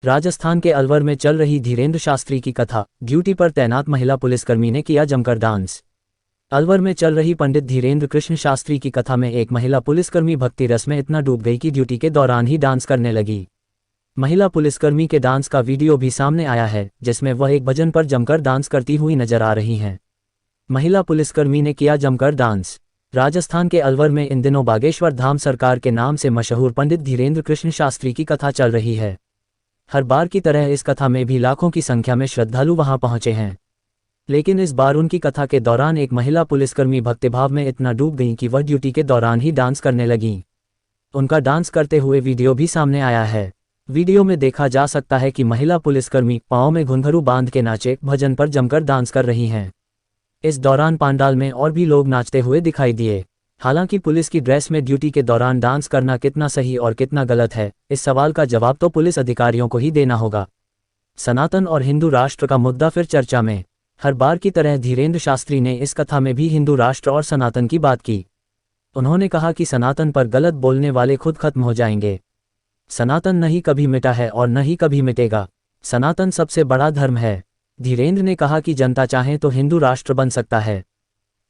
राजस्थान के अलवर में चल रही धीरेन्द्र शास्त्री की कथा, ड्यूटी पर तैनात महिला पुलिसकर्मी ने किया जमकर डांस। अलवर में चल रही पंडित धीरेन्द्र कृष्ण शास्त्री की कथा में एक महिला पुलिसकर्मी भक्ति रस में इतना डूब गई कि ड्यूटी के दौरान ही डांस करने लगी। महिला पुलिसकर्मी के डांस का वीडियो भी सामने आया है, जिसमें वह एक भजन पर जमकर डांस करती हुई नजर आ रही हैं। महिला पुलिसकर्मी ने किया जमकर डांस। राजस्थान के अलवर में इन दिनों बागेश्वर धाम सरकार के नाम से मशहूर पंडित धीरेन्द्र कृष्ण शास्त्री की कथा चल रही है। हर बार की तरह इस कथा में भी लाखों की संख्या में श्रद्धालु वहां पहुंचे हैं, लेकिन इस बार उनकी कथा के दौरान एक महिला पुलिसकर्मी भक्तिभाव में इतना डूब गईं कि वह ड्यूटी के दौरान ही डांस करने लगीं। उनका डांस करते हुए वीडियो भी सामने आया है। वीडियो में देखा जा सकता है कि महिला पुलिसकर्मी पांव में घुंघरू बांध के नाचे भजन पर जमकर डांस कर रही हैं। इस दौरान पंडाल में और भी लोग नाचते हुए दिखाई दिए। हालांकि पुलिस की ड्रेस में ड्यूटी के दौरान डांस करना कितना सही और कितना गलत है, इस सवाल का जवाब तो पुलिस अधिकारियों को ही देना होगा। सनातन और हिंदू राष्ट्र का मुद्दा फिर चर्चा में। हर बार की तरह धीरेन्द्र शास्त्री ने इस कथा में भी हिंदू राष्ट्र और सनातन की बात की। उन्होंने कहा कि सनातन पर गलत बोलने वाले खुद खत्म हो जाएंगे। सनातन नहीं कभी मिटा है और न ही कभी मिटेगा। सनातन सबसे बड़ा धर्म है। धीरेन्द्र ने कहा कि जनता चाहे तो हिंदू राष्ट्र बन सकता है।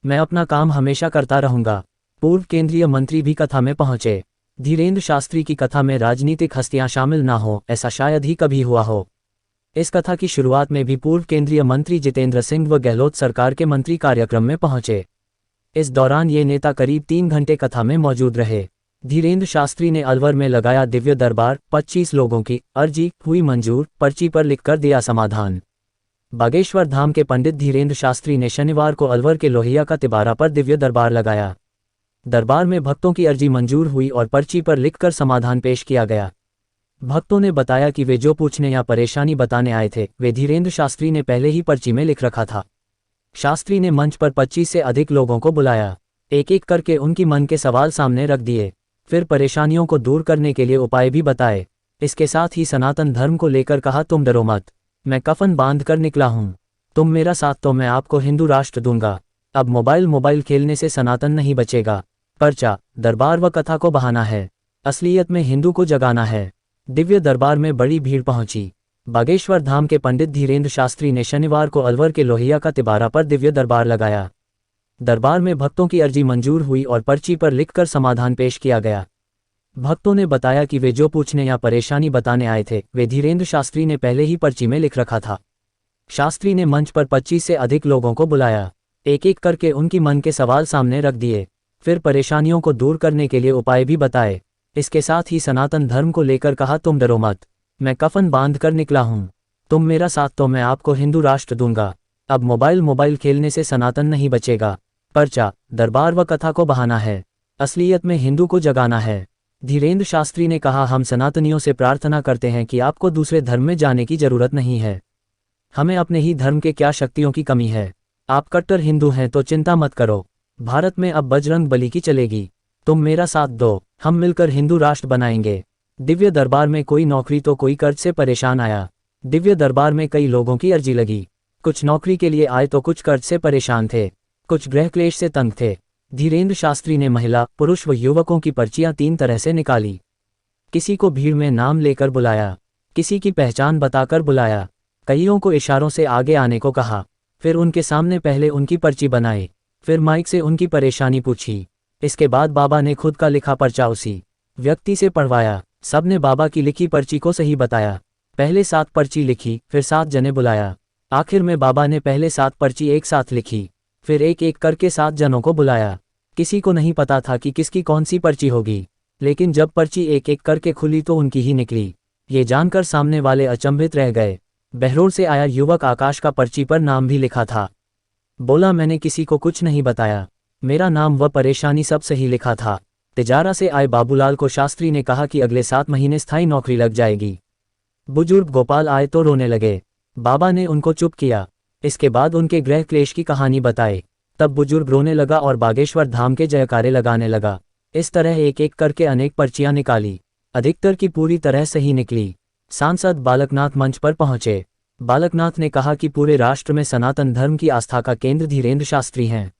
मैं अपना काम हमेशा करता रहूंगा। पूर्व केंद्रीय मंत्री भी कथा में पहुंचे। धीरेन्द्र शास्त्री की कथा में राजनीतिक हस्तियां शामिल ना हो, ऐसा शायद ही कभी हुआ हो। इस कथा की शुरुआत में भी पूर्व केंद्रीय मंत्री जितेंद्र सिंह व गहलोत सरकार के मंत्री कार्यक्रम में पहुंचे। इस दौरान ये नेता करीब 3 घंटे कथा में मौजूद रहे। धीरेन्द्र शास्त्री ने अलवर में लगाया दिव्य दरबार, 25 लोगों की अर्जी हुई मंजूर, पर्ची पर लिखकर दिया समाधान। बागेश्वर धाम के पंडित धीरेन्द्र शास्त्री ने शनिवार को अलवर के लोहिया का तिबारा पर दिव्य दरबार लगाया। दरबार में भक्तों की अर्जी मंजूर हुई और पर्ची पर लिखकर समाधान पेश किया गया। भक्तों ने बताया कि वे जो पूछने या परेशानी बताने आए थे, वे धीरेन्द्र शास्त्री ने पहले ही पर्ची में लिख रखा था। शास्त्री ने मंच पर 25 से अधिक लोगों को बुलाया। एक एक करके उनकी मन के सवाल सामने रख दिए, फिर परेशानियों को दूर करने के लिए उपाय भी बताए। इसके साथ ही सनातन धर्म को लेकर कहा, तुम डरो मत, मैं कफन बांध कर निकला हूँ। तुम मेरा साथ तो मैं आपको हिंदू राष्ट्र दूंगा। अब मोबाइल खेलने से सनातन नहीं बचेगा। पर्चा, दरबार व कथा को बहाना है, असलियत में हिंदू को जगाना है। दिव्य दरबार में बड़ी भीड़ पहुंची। बागेश्वर धाम के पंडित धीरेन्द्र शास्त्री ने शनिवार को अलवर के लोहिया का तिबारा पर दिव्य दरबार लगाया। दरबार में भक्तों की अर्जी मंजूर हुई और पर्ची पर लिखकर समाधान पेश किया गया। भक्तों ने बताया कि वे जो पूछने या परेशानी बताने आए थे, वे धीरेन्द्र शास्त्री ने पहले ही पर्ची में लिख रखा था। शास्त्री ने मंच पर 25 से अधिक लोगों को बुलाया। एक एक करके उनकी मन के सवाल सामने रख दिए, फिर परेशानियों को दूर करने के लिए उपाय भी बताए। इसके साथ ही सनातन धर्म को लेकर कहा, तुम डरो मत, मैं कफन बांध कर निकला हूँ। तुम मेरा साथ तो मैं आपको हिंदू राष्ट्र दूंगा। अब मोबाइल खेलने से सनातन नहीं बचेगा। पर्चा, दरबार व कथा को बहाना है, असलियत में हिंदू को जगाना है। धीरेन्द्र शास्त्री ने कहा, हम सनातनियों से प्रार्थना करते हैं कि आपको दूसरे धर्म में जाने की जरूरत नहीं है। हमें अपने ही धर्म के क्या शक्तियों की कमी है। आप कट्टर हिंदू हैं तो चिंता मत करो। भारत में अब बजरंग बली की चलेगी। तुम मेरा साथ दो, हम मिलकर हिंदू राष्ट्र बनाएंगे। दिव्य दरबार में कोई नौकरी तो कोई कर्ज से परेशान आया। दिव्य दरबार में कई लोगों की अर्जी लगी। कुछ नौकरी के लिए आए तो कुछ कर्ज से परेशान थे, कुछ गृह क्लेश से तंग थे। धीरेन्द्र शास्त्री ने महिला, पुरुष व युवकों की पर्चियां 3 तरह से निकाली। किसी को भीड़ में नाम लेकर बुलाया, किसी की पहचान बताकर बुलाया, कईयों को इशारों से आगे आने को कहा। फिर उनके सामने पहले उनकी पर्ची बनाई, फिर माइक से उनकी परेशानी पूछी। इसके बाद बाबा ने खुद का लिखा पर्चा उसी व्यक्ति से पढ़वाया। सबने बाबा की लिखी पर्ची को सही बताया। पहले 7 पर्ची लिखी, फिर 7 जने बुलाया। आखिर में बाबा ने पहले 7 पर्ची एक साथ लिखी, फिर एक एक करके 7 जनों को बुलाया। किसी को नहीं पता था कि किसकी कौन सी पर्ची होगी, लेकिन जब पर्ची एक एक करके खुली तो उनकी ही निकली। ये जानकर सामने वाले अचंभित रह गए। बहरोड से आया युवक आकाश का पर्ची पर नाम भी लिखा था। बोला, मैंने किसी को कुछ नहीं बताया, मेरा नाम व परेशानी सब सही लिखा था। तिजारा से आए बाबूलाल को शास्त्री ने कहा कि अगले 7 महीने स्थायी नौकरी लग जाएगी। बुजुर्ग गोपाल आए तो रोने लगे। बाबा ने उनको चुप किया। इसके बाद उनके गृह क्लेश की कहानी बताई। तब बुजुर्ग रोने लगा और बागेश्वर धाम के जयकारे लगाने लगा। इस तरह एक एक करके अनेक पर्चियां निकाली। अधिकतर की पूरी तरह सही निकली। सांसद बालकनाथ मंच पर पहुंचे। बालकनाथ ने कहा कि पूरे राष्ट्र में सनातन धर्म की आस्था का केंद्र धीरेन्द्र शास्त्री हैं।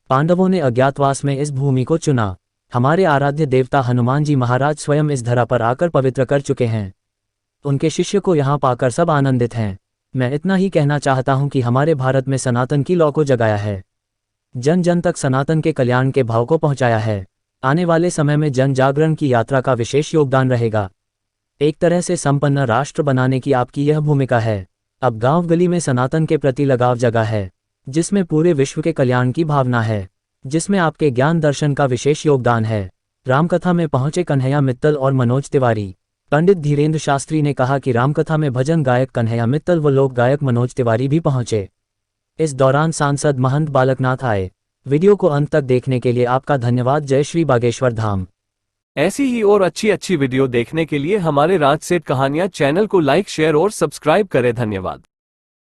पांडवों ने अज्ञातवास में इस भूमि को चुना। हमारे आराध्य देवता हनुमान जी महाराज स्वयं इस धरा पर आकर पवित्र कर चुके हैं। उनके शिष्य को यहाँ पाकर सब आनंदित हैं। मैं इतना ही कहना चाहता हूँ कि हमारे भारत में सनातन की लौ को जगाया है, जन जन तक सनातन के कल्याण के भाव को पहुँचाया है। आने वाले समय में जन जागरण की यात्रा का विशेष योगदान रहेगा। एक तरह से संपन्न राष्ट्र बनाने की आपकी यह भूमिका है। अब गांव गली में सनातन के प्रति लगाव जगा है, जिसमें पूरे विश्व के कल्याण की भावना है, जिसमें आपके ज्ञान दर्शन का विशेष योगदान है। रामकथा में पहुंचे कन्हैया मित्तल और मनोज तिवारी। पंडित धीरेन्द्र शास्त्री ने कहा कि रामकथा में भजन गायक कन्हैया मित्तल व लोक गायक मनोज तिवारी भी पहुंचे। इस दौरान सांसद महंत बालकनाथ आए। वीडियो को अंत तक देखने के लिए आपका धन्यवाद। जय श्री बागेश्वर धाम। ऐसी ही और अच्छी वीडियो देखने के लिए हमारे राज सेठ कहानियां चैनल को लाइक, शेयर और सब्सक्राइब करें। धन्यवाद।